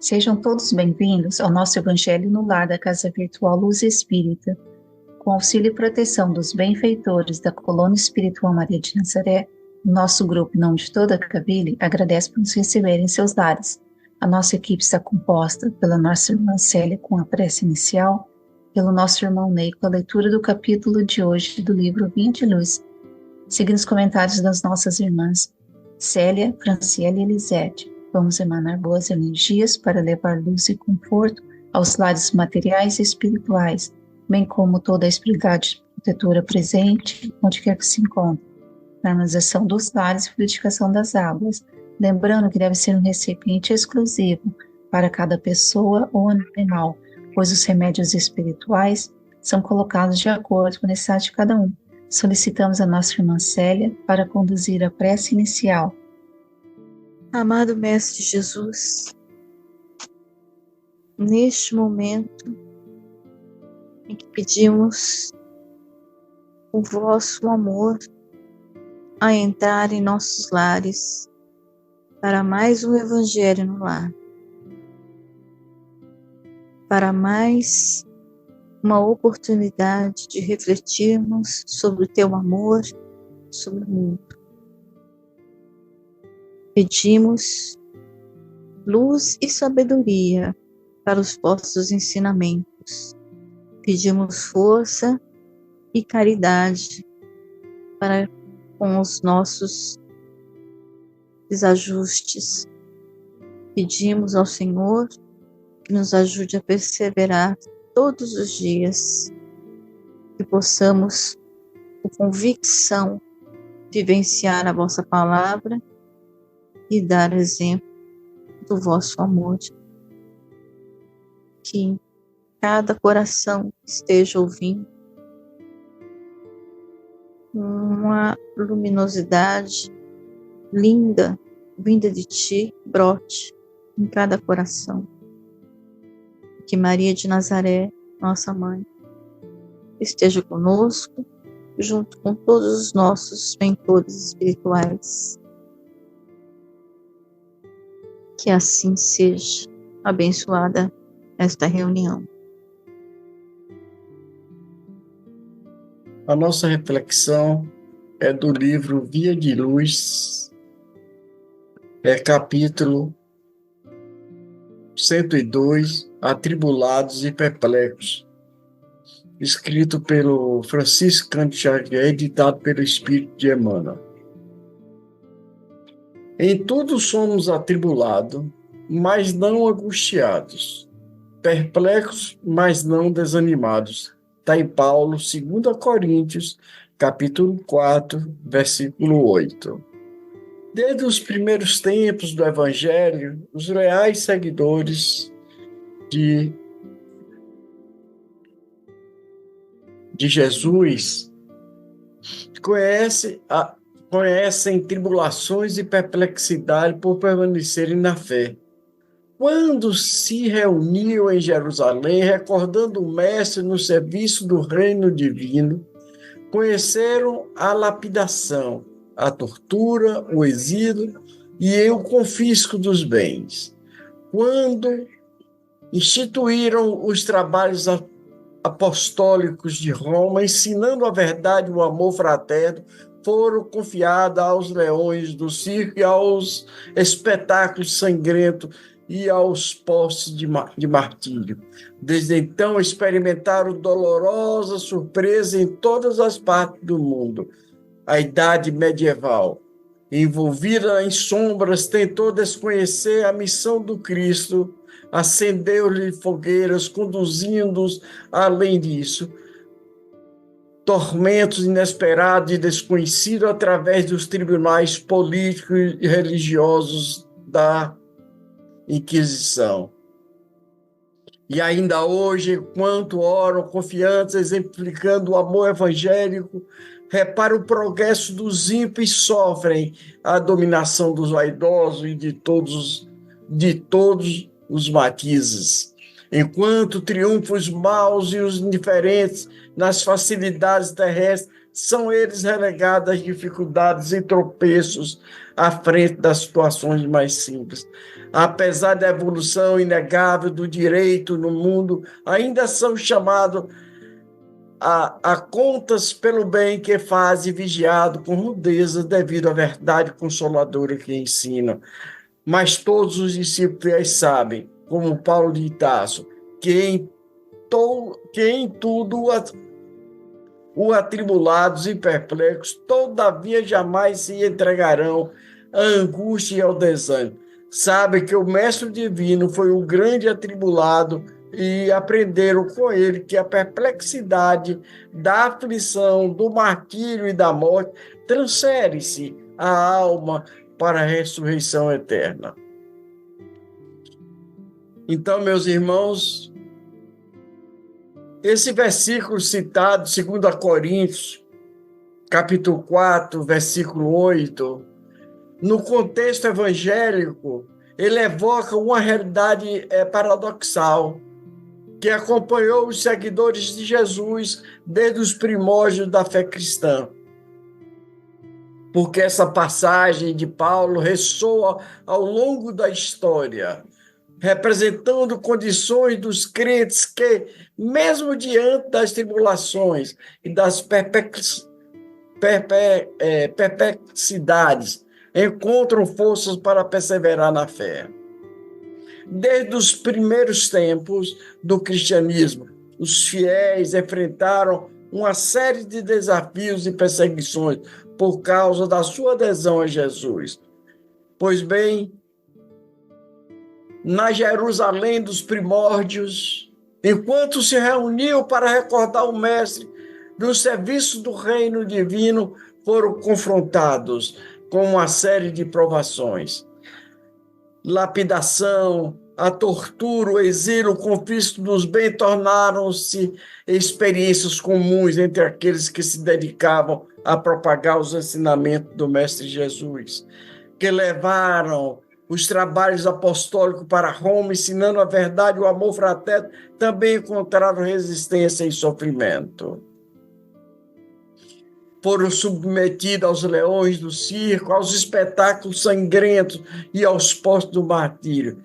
Sejam todos bem-vindos ao nosso Evangelho no Lar da Casa Virtual Luz Espírita. Com auxílio e proteção dos benfeitores da Colônia Espiritual Maria de Nazaré, o nosso grupo, em nome de toda a Cabile, agradece por nos receber em seus lares. A nossa equipe está composta pela nossa irmã Célia com a prece inicial, pelo nosso irmão Ney com a leitura do capítulo de hoje do livro Vinha de Luz, seguindo os comentários das nossas irmãs Célia, Franciele e Elisete. Vamos emanar boas energias para levar luz e conforto aos lares materiais e espirituais, bem como toda a espiritualidade protetora presente, onde quer que se encontre, na harmonização dos lares e fluidificação das águas, lembrando que deve ser um recipiente exclusivo para cada pessoa ou animal, pois os remédios espirituais são colocados de acordo com a necessidade de cada um. Solicitamos a nossa irmã Célia para conduzir a prece inicial. Amado Mestre Jesus, neste momento em que pedimos o vosso amor a entrar em nossos lares para mais um Evangelho no lar, para mais uma oportunidade de refletirmos sobre o teu amor, sobre o mundo. Pedimos luz e sabedoria para os vossos ensinamentos. Pedimos força e caridade para com os nossos desajustes. Pedimos ao Senhor que nos ajude a perseverar todos os dias, que possamos, com convicção, vivenciar a vossa palavra e dar exemplo do vosso amor. Que cada coração esteja ouvindo uma luminosidade linda, vinda de ti, brote em cada coração. Que Maria de Nazaré, nossa mãe, esteja conosco, junto com todos os nossos mentores espirituais. Que assim seja abençoada esta reunião. A nossa reflexão é do livro Via de Luz, capítulo 102, Atribulados e Perplexos, escrito pelo Francisco Cândido Xavier, editado pelo Espírito de Emmanuel. Em tudo somos atribulados, mas não angustiados, perplexos, mas não desanimados. Está em Paulo, 2 Coríntios, capítulo 4, versículo 8. Desde os primeiros tempos do Evangelho, os reais seguidores de Jesus conhecem tribulações e perplexidade por permanecerem na fé. Quando se reuniam em Jerusalém, recordando o Mestre no serviço do reino divino, conheceram a lapidação, a tortura, o exílio e o confisco dos bens. Quando instituíram os trabalhos apostólicos de Roma, ensinando a verdade e o amor fraterno, foram confiadas aos leões do circo e aos espetáculos sangrentos e aos postos de martírio. Desde então, experimentaram dolorosa surpresa em todas as partes do mundo. A idade medieval, envolvida em sombras, tentou desconhecer a missão do Cristo, acendeu-lhe fogueiras, conduzindo-os além disso. Tormentos inesperados e desconhecidos através dos tribunais políticos e religiosos da Inquisição. E ainda hoje, enquanto oram confiantes, exemplificando o amor evangélico, repara o progresso dos ímpios e sofrem a dominação dos vaidosos e de todos os matizes. Enquanto triunfam os maus e os indiferentes nas facilidades terrestres, são eles relegados às dificuldades e tropeços à frente das situações mais simples. Apesar da evolução inegável do direito no mundo, ainda são chamados a contas pelo bem que faz e vigiado com rudeza devido à verdade consoladora que ensinam. Mas todos os discípulos fiéis sabem, como Paulo de Tarso, que em tudo o atribulados e perplexos, todavia jamais se entregarão à angústia e ao desânimo. Sabe que o Mestre Divino foi o grande atribulado e aprenderam com ele que a perplexidade da aflição, do martírio e da morte transfere-se à alma para a ressurreição eterna. Então, meus irmãos, esse versículo citado, 2 Coríntios, capítulo 4, versículo 8, no contexto evangélico, ele evoca uma realidade paradoxal que acompanhou os seguidores de Jesus desde os primórdios da fé cristã. Porque essa passagem de Paulo ressoa ao longo da história, representando condições dos crentes que, mesmo diante das tribulações e das perplexidades, encontram forças para perseverar na fé. Desde os primeiros tempos do cristianismo, os fiéis enfrentaram uma série de desafios e perseguições por causa da sua adesão a Jesus. Pois bem, na Jerusalém dos primórdios, enquanto se reuniu para recordar o Mestre do serviço do reino divino, foram confrontados com uma série de provações. Lapidação, a tortura, o exílio, o confisco dos bens tornaram-se experiências comuns entre aqueles que se dedicavam a propagar os ensinamentos do Mestre Jesus, que levaram os trabalhos apostólicos para Roma, ensinando a verdade e o amor fraterno, também encontraram resistência e sofrimento. Foram submetidos aos leões do circo, aos espetáculos sangrentos e aos postos do martírio.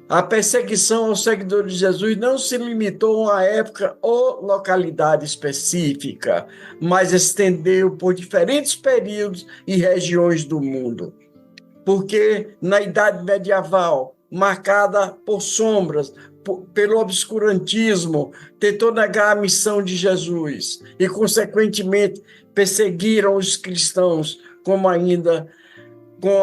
A perseguição aos seguidores de Jesus não se limitou a uma época ou localidade específica, mas estendeu por diferentes períodos e regiões do mundo. Porque na Idade Medieval, marcada por sombras, pelo obscurantismo, tentou negar a missão de Jesus e, consequentemente, perseguiram os cristãos com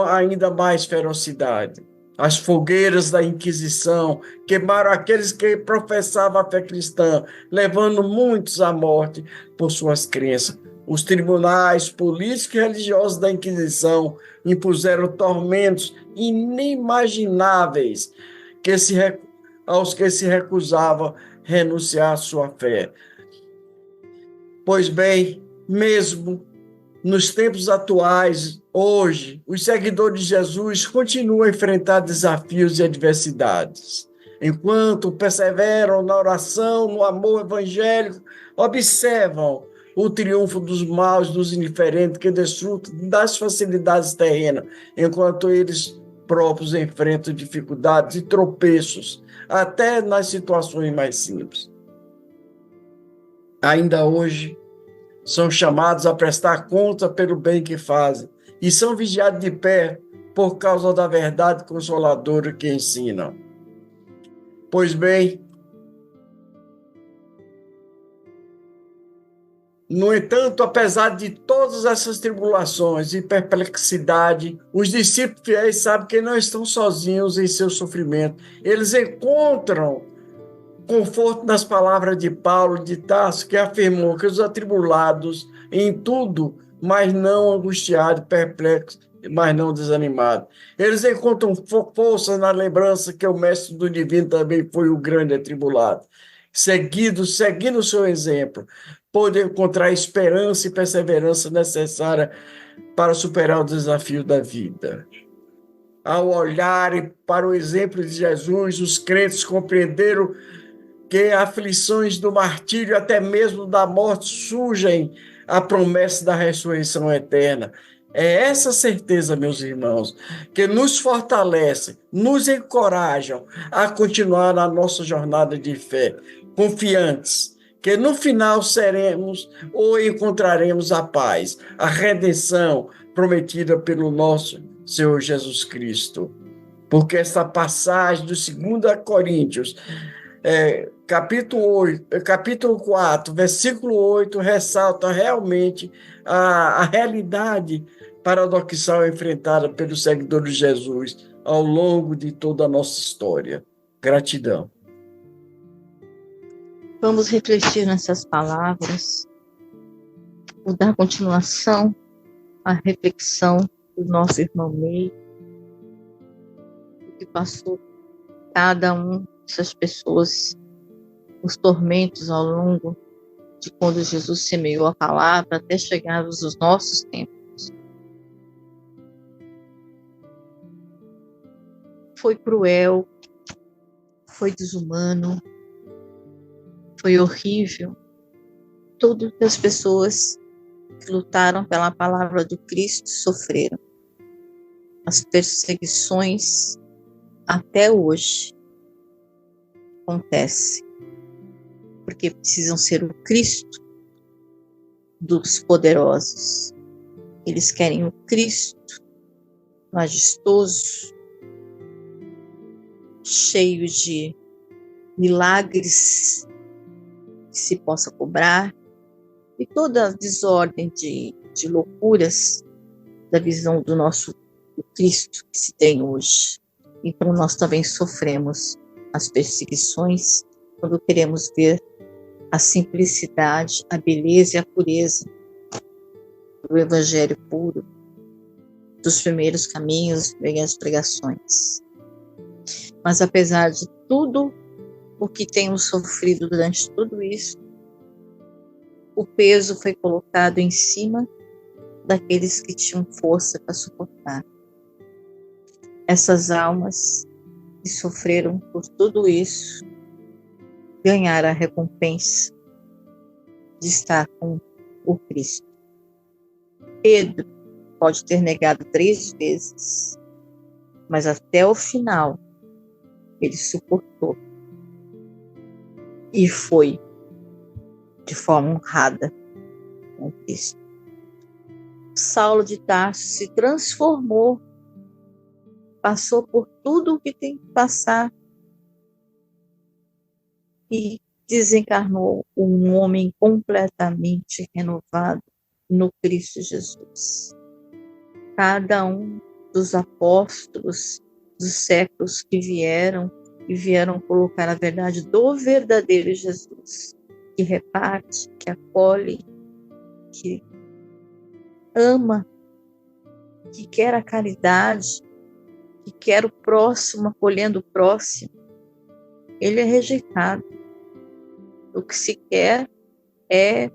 ainda mais ferocidade. As fogueiras da Inquisição queimaram aqueles que professavam a fé cristã, levando muitos à morte por suas crenças. Os tribunais políticos e religiosos da Inquisição impuseram tormentos inimagináveis aos que se recusavam a renunciar à sua fé. Pois bem, mesmo nos tempos atuais, hoje, os seguidores de Jesus continuam a enfrentar desafios e adversidades. Enquanto perseveram na oração, no amor evangélico, observam o triunfo dos maus, dos indiferentes, que desfrutam das facilidades terrenas, enquanto eles próprios enfrentam dificuldades e tropeços, até nas situações mais simples. Ainda hoje, são chamados a prestar conta pelo bem que fazem e são vigiados de pé por causa da verdade consoladora que ensinam. Pois bem, no entanto, apesar de todas essas tribulações e perplexidade, os discípulos fiéis sabem que não estão sozinhos em seu sofrimento. Eles encontram conforto nas palavras de Paulo de Tarso, que afirmou que os atribulados em tudo, mas não angustiados, perplexos, mas não desanimados. Eles encontram força na lembrança que o Mestre do Divino também foi o grande atribulado. Seguindo o seu exemplo, pôde encontrar esperança e perseverança necessária para superar o desafio da vida. Ao olharem para o exemplo de Jesus, os crentes compreenderam que aflições do martírio, até mesmo da morte, surgem a promessa da ressurreição eterna. É essa certeza, meus irmãos, que nos fortalece, nos encorajam a continuar na nossa jornada de fé, confiantes, que no final seremos ou encontraremos a paz, a redenção prometida pelo nosso Senhor Jesus Cristo. Porque essa passagem do 2 Coríntios, capítulo 4, versículo 8, ressalta realmente a realidade paradoxal enfrentada pelos seguidores de Jesus ao longo de toda a nossa história. Gratidão. Vamos refletir nessas palavras, vou dar continuação à reflexão do nosso irmão Ney, que passou cada um dessas pessoas, os tormentos ao longo de quando Jesus semeou a palavra até chegar aos nossos tempos. Foi cruel, foi desumano, foi horrível. Todas as pessoas que lutaram pela palavra do Cristo sofreram. As perseguições até hoje acontecem, porque precisam ser o Cristo dos poderosos. Eles querem o Cristo majestoso, cheio de milagres que se possa cobrar, e toda a desordem de loucuras da visão do nosso Cristo que se tem hoje. Então nós também sofremos as perseguições quando queremos ver a simplicidade, a beleza e a pureza do Evangelho puro, dos primeiros caminhos e as pregações. Mas apesar de tudo o que temos sofrido durante tudo isso, o peso foi colocado em cima daqueles que tinham força para suportar. Essas almas que sofreram por tudo isso ganharam a recompensa de estar com o Cristo. Pedro pode ter negado 3 vezes, mas até o final ele suportou e foi de forma honrada com Cristo. Saulo de Tarso se transformou, passou por tudo o que tem que passar e desencarnou um homem completamente renovado no Cristo Jesus. Cada um dos apóstolos dos séculos que vieram colocar a verdade do verdadeiro Jesus, que reparte, que acolhe, que ama, que quer a caridade, que quer o próximo, acolhendo o próximo. Ele é rejeitado. O que se quer é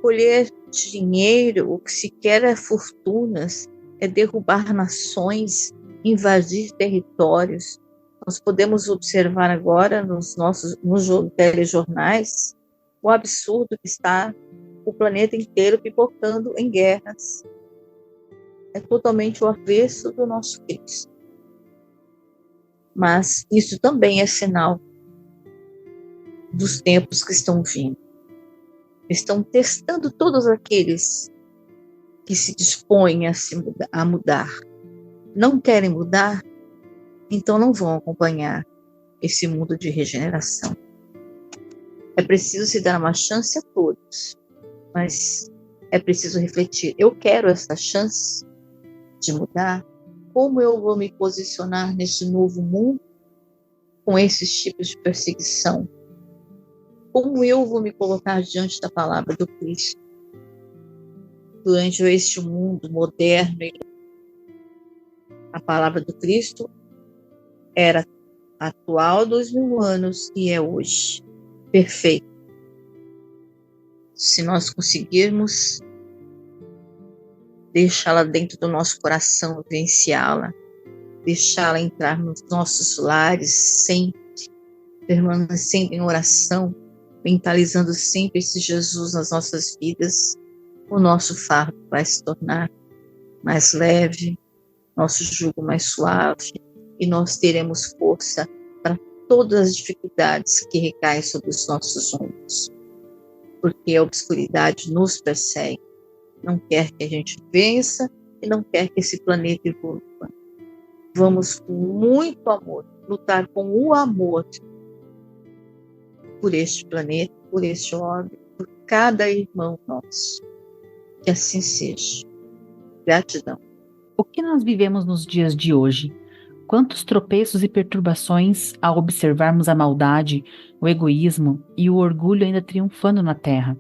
colher dinheiro, o que se quer é fortunas, é derrubar nações, invadir territórios. Nós podemos observar agora nos telejornais o absurdo que está o planeta inteiro pipocando em guerras. É totalmente o avesso do nosso Cristo. Mas isso também é sinal dos tempos que estão vindo. Estão testando todos aqueles que se dispõem a mudar. Não querem mudar, então não vão acompanhar esse mundo de regeneração. É preciso se dar uma chance a todos, mas é preciso refletir. Eu quero essa chance de mudar? Como eu vou me posicionar nesse novo mundo com esses tipos de perseguição? Como eu vou me colocar diante da palavra do Cristo durante este mundo moderno? A palavra do Cristo era atual 2000 anos e é hoje perfeita. Se nós conseguirmos deixá-la dentro do nosso coração, vivenciá-la, deixá-la entrar nos nossos lares sempre, permanecendo em oração, mentalizando sempre esse Jesus nas nossas vidas, o nosso fardo vai se tornar mais leve, nosso jugo mais suave, e nós teremos força para todas as dificuldades que recaem sobre os nossos ombros. Porque a obscuridade nos persegue, não quer que a gente vença e não quer que esse planeta evolua. Vamos com muito amor, lutar com o amor por este planeta, por este orbe, por cada irmão nosso. Que assim seja. Gratidão. O que nós vivemos nos dias de hoje? Quantos tropeços e perturbações ao observarmos a maldade, o egoísmo e o orgulho ainda triunfando na Terra.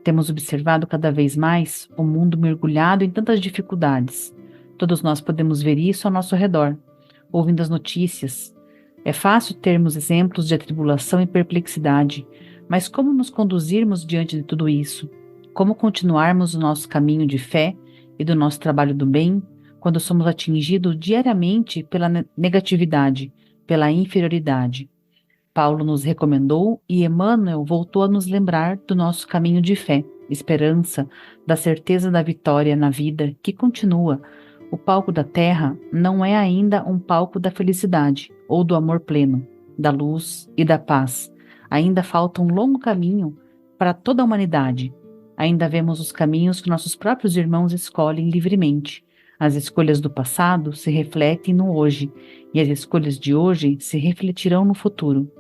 Temos observado cada vez mais o mundo mergulhado em tantas dificuldades. Todos nós podemos ver isso ao nosso redor, ouvindo as notícias. É fácil termos exemplos de atribulação e perplexidade, mas como nos conduzirmos diante de tudo isso? Como continuarmos o nosso caminho de fé e do nosso trabalho do bem, quando somos atingidos diariamente pela negatividade, pela inferioridade? Paulo nos recomendou e Emmanuel voltou a nos lembrar do nosso caminho de fé, esperança, da certeza da vitória na vida que continua. O palco da terra não é ainda um palco da felicidade ou do amor pleno, da luz e da paz. Ainda falta um longo caminho para toda a humanidade. Ainda vemos os caminhos que nossos próprios irmãos escolhem livremente. As escolhas do passado se refletem no hoje, e as escolhas de hoje se refletirão no futuro.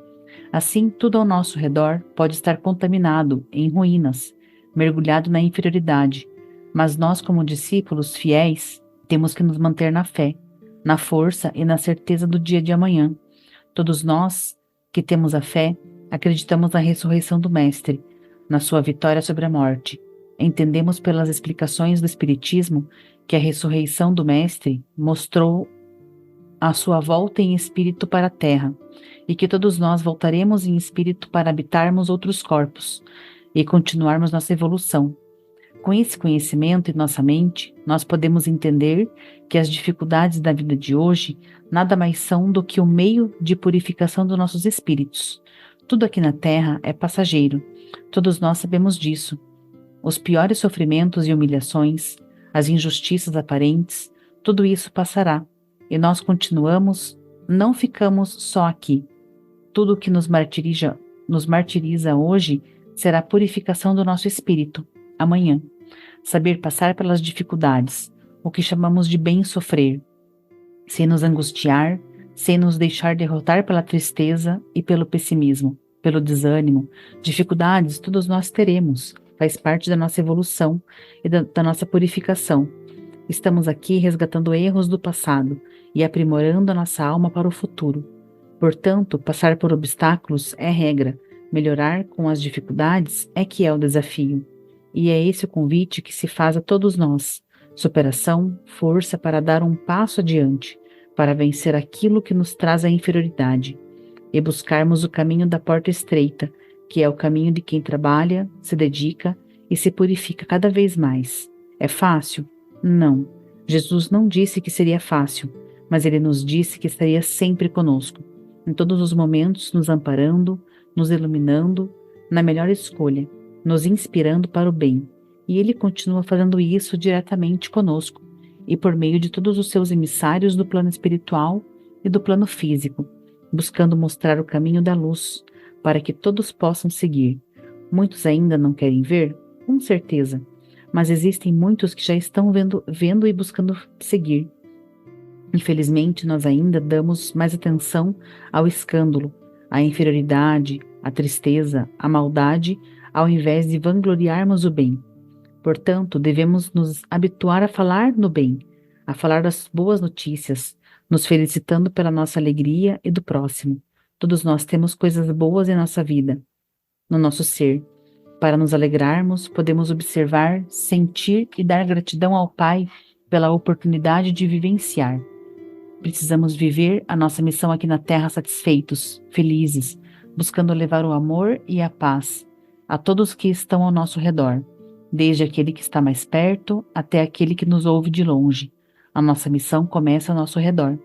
Assim, tudo ao nosso redor pode estar contaminado, em ruínas, mergulhado na inferioridade, mas nós, como discípulos fiéis, temos que nos manter na fé, na força e na certeza do dia de amanhã. Todos nós que temos a fé, acreditamos na ressurreição do Mestre, na sua vitória sobre a morte. Entendemos pelas explicações do Espiritismo que a ressurreição do Mestre mostrou a sua volta em espírito para a Terra, e que todos nós voltaremos em espírito para habitarmos outros corpos e continuarmos nossa evolução. Com esse conhecimento em nossa mente, nós podemos entender que as dificuldades da vida de hoje nada mais são do que o meio de purificação dos nossos espíritos. Tudo aqui na Terra é passageiro, todos nós sabemos disso. Os piores sofrimentos e humilhações, as injustiças aparentes, tudo isso passará, e nós continuamos, não ficamos só aqui. Tudo o que nos martiriza hoje será a purificação do nosso espírito, amanhã. Saber passar pelas dificuldades, o que chamamos de bem sofrer, sem nos angustiar, sem nos deixar derrotar pela tristeza e pelo pessimismo, pelo desânimo. Dificuldades todos nós teremos, faz parte da nossa evolução e da nossa purificação. Estamos aqui resgatando erros do passado e aprimorando a nossa alma para o futuro. Portanto, passar por obstáculos é regra, melhorar com as dificuldades é que é o desafio. E é esse o convite que se faz a todos nós: superação, força para dar um passo adiante, para vencer aquilo que nos traz a inferioridade, e buscarmos o caminho da porta estreita, que é o caminho de quem trabalha, se dedica e se purifica cada vez mais. É fácil? Não. Jesus não disse que seria fácil, mas ele nos disse que estaria sempre conosco, em todos os momentos, nos amparando, nos iluminando, na melhor escolha, nos inspirando para o bem. E ele continua fazendo isso diretamente conosco, e por meio de todos os seus emissários do plano espiritual e do plano físico, buscando mostrar o caminho da luz, para que todos possam seguir. Muitos ainda não querem ver? Com certeza, mas existem muitos que já estão vendo e buscando seguir. Infelizmente, nós ainda damos mais atenção ao escândalo, à inferioridade, à tristeza, à maldade, ao invés de vangloriarmos o bem. Portanto, devemos nos habituar a falar no bem, a falar das boas notícias, nos felicitando pela nossa alegria e do próximo. Todos nós temos coisas boas em nossa vida, no nosso ser. Para nos alegrarmos, podemos observar, sentir e dar gratidão ao Pai pela oportunidade de vivenciar. Precisamos viver a nossa missão aqui na Terra satisfeitos, felizes, buscando levar o amor e a paz a todos que estão ao nosso redor, desde aquele que está mais perto até aquele que nos ouve de longe. A nossa missão começa ao nosso redor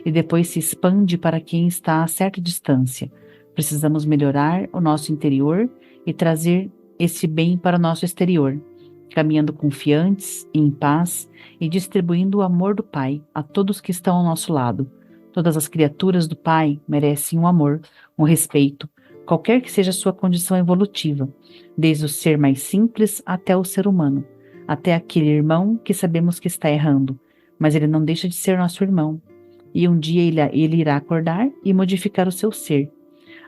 e depois se expande para quem está a certa distância. Precisamos melhorar o nosso interior e trazer esse bem para o nosso exterior, caminhando confiantes e em paz e distribuindo o amor do Pai a todos que estão ao nosso lado. Todas as criaturas do Pai merecem um amor, um respeito, qualquer que seja a sua condição evolutiva, desde o ser mais simples até o ser humano, até aquele irmão que sabemos que está errando, mas ele não deixa de ser nosso irmão. E um dia ele irá acordar e modificar o seu ser,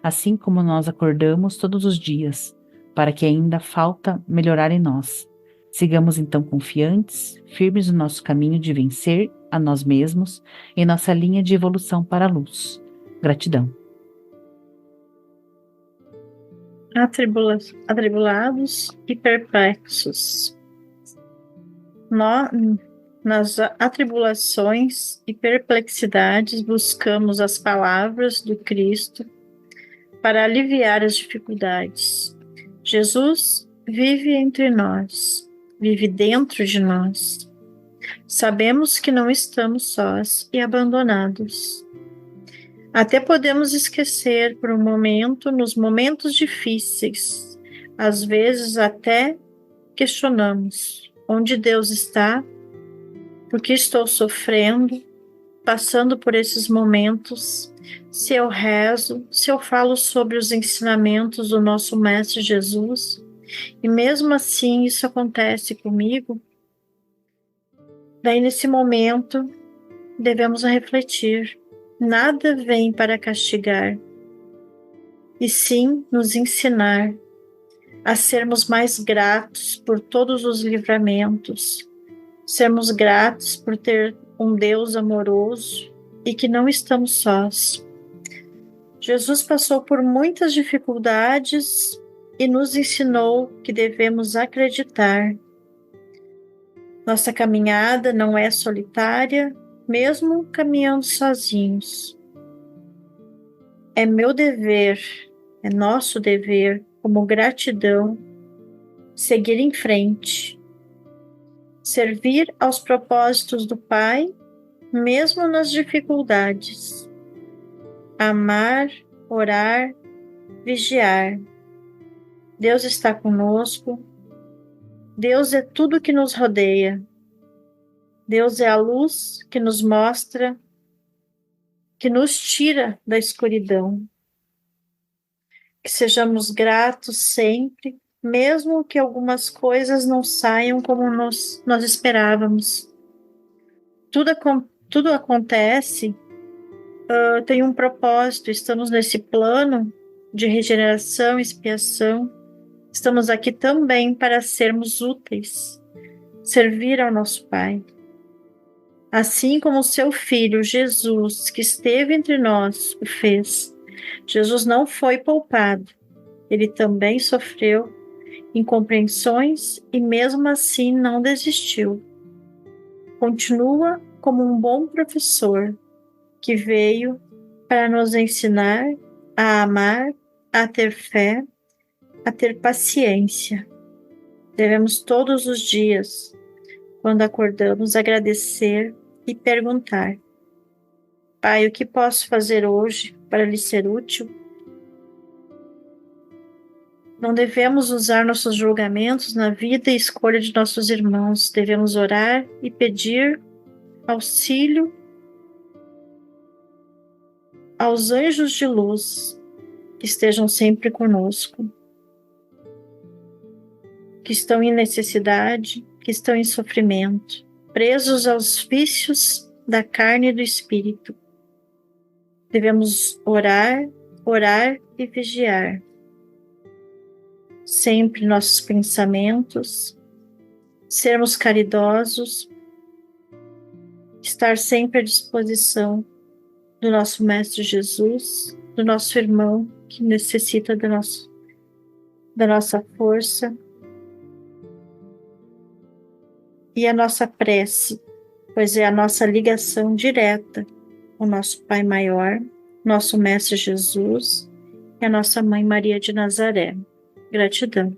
assim como nós acordamos todos os dias, para que ainda falta melhorar em nós. Sigamos então confiantes, firmes no nosso caminho de vencer a nós mesmos em nossa linha de evolução para a luz. Gratidão. Atribulados e perplexos. Nas atribulações e perplexidades buscamos as palavras do Cristo para aliviar as dificuldades. Jesus vive entre nós, vive dentro de nós. Sabemos que não estamos sós e abandonados. Até podemos esquecer por um momento, nos momentos difíceis, às vezes até questionamos onde Deus está, por que estou sofrendo, passando por esses momentos, se eu rezo, se eu falo sobre os ensinamentos do nosso Mestre Jesus, e mesmo assim isso acontece comigo. Daí nesse momento devemos refletir. Nada vem para castigar, e sim nos ensinar a sermos mais gratos por todos os livramentos, sermos gratos por ter um Deus amoroso e que não estamos sós. Jesus passou por muitas dificuldades e nos ensinou que devemos acreditar. Nossa caminhada não é solitária, mesmo caminhando sozinhos. É meu dever, é nosso dever, como gratidão, seguir em frente, servir aos propósitos do Pai, mesmo nas dificuldades, amar, orar, vigiar. Deus está conosco, Deus é tudo que nos rodeia. Deus é a luz que nos mostra, que nos tira da escuridão. Que sejamos gratos sempre, mesmo que algumas coisas não saiam como nós esperávamos. Tudo acontece, tem um propósito, estamos nesse plano de regeneração e expiação. Estamos aqui também para sermos úteis, servir ao nosso Pai. Assim como o seu Filho, Jesus, que esteve entre nós, o fez. Jesus não foi poupado. Ele também sofreu incompreensões e mesmo assim não desistiu. Continua como um bom professor que veio para nos ensinar a amar, a ter fé, a ter paciência. Devemos todos os dias, quando acordamos, agradecer e perguntar: Pai, o que posso fazer hoje para lhe ser útil? Não devemos usar nossos julgamentos na vida e escolha de nossos irmãos. Devemos orar e pedir auxílio aos anjos de luz que estejam sempre conosco, que estão em necessidade, que estão em sofrimento, presos aos vícios da carne e do espírito. Devemos orar e vigiar. Sempre nossos pensamentos, sermos caridosos, estar sempre à disposição do nosso Mestre Jesus, do nosso irmão que necessita da nossa força. E a nossa prece, pois é a nossa ligação direta ao nosso Pai Maior, nosso Mestre Jesus e a nossa Mãe Maria de Nazaré. Gratidão.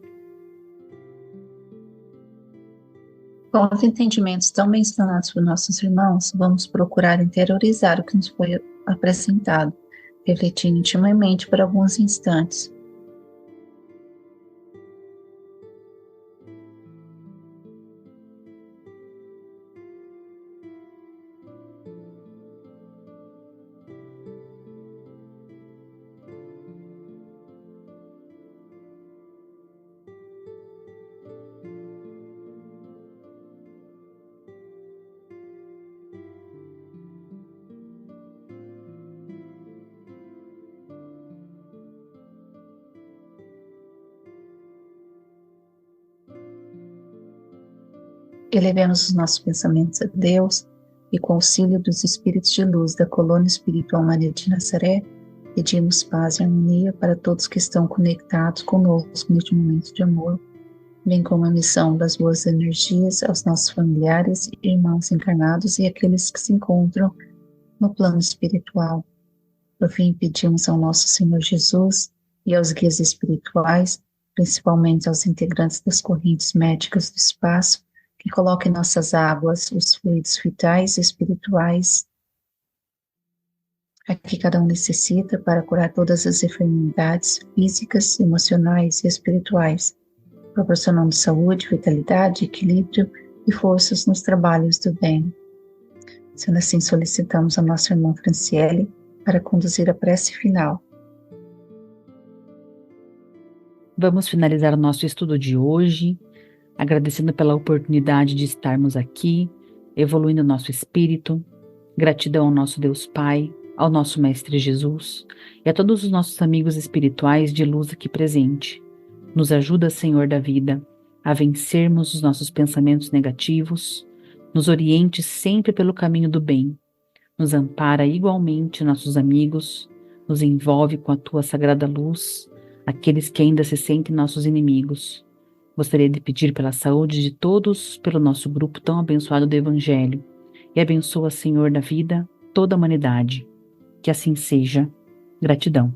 Com os entendimentos tão bem explanados por nossos irmãos, vamos procurar interiorizar o que nos foi apresentado, refletindo intimamente por alguns instantes. Elevemos os nossos pensamentos a Deus e, com o auxílio dos espíritos de luz da colônia espiritual Maria de Nazaré, pedimos paz e harmonia para todos que estão conectados conosco neste momento de amor, bem como a missão das boas energias aos nossos familiares e irmãos encarnados e aqueles que se encontram no plano espiritual. Por fim, pedimos ao nosso Senhor Jesus e aos guias espirituais, principalmente aos integrantes das correntes médicas do espaço, que coloque em nossas águas os fluidos vitais e espirituais a que cada um necessita para curar todas as enfermidades físicas, emocionais e espirituais, proporcionando saúde, vitalidade, equilíbrio e forças nos trabalhos do bem. Sendo assim, solicitamos a nossa irmã Franciele para conduzir a prece final. Vamos finalizar o nosso estudo de hoje, agradecendo pela oportunidade de estarmos aqui, evoluindo o nosso espírito. Gratidão ao nosso Deus Pai, ao nosso Mestre Jesus e a todos os nossos amigos espirituais de luz aqui presente. Nos ajuda, Senhor da vida, a vencermos os nossos pensamentos negativos, nos oriente sempre pelo caminho do bem, nos ampara igualmente nossos amigos, nos envolve com a Tua sagrada luz, aqueles que ainda se sentem nossos inimigos. Gostaria de pedir pela saúde de todos, pelo nosso grupo tão abençoado do Evangelho, e abençoa, Senhor da vida, toda a humanidade. Que assim seja. Gratidão.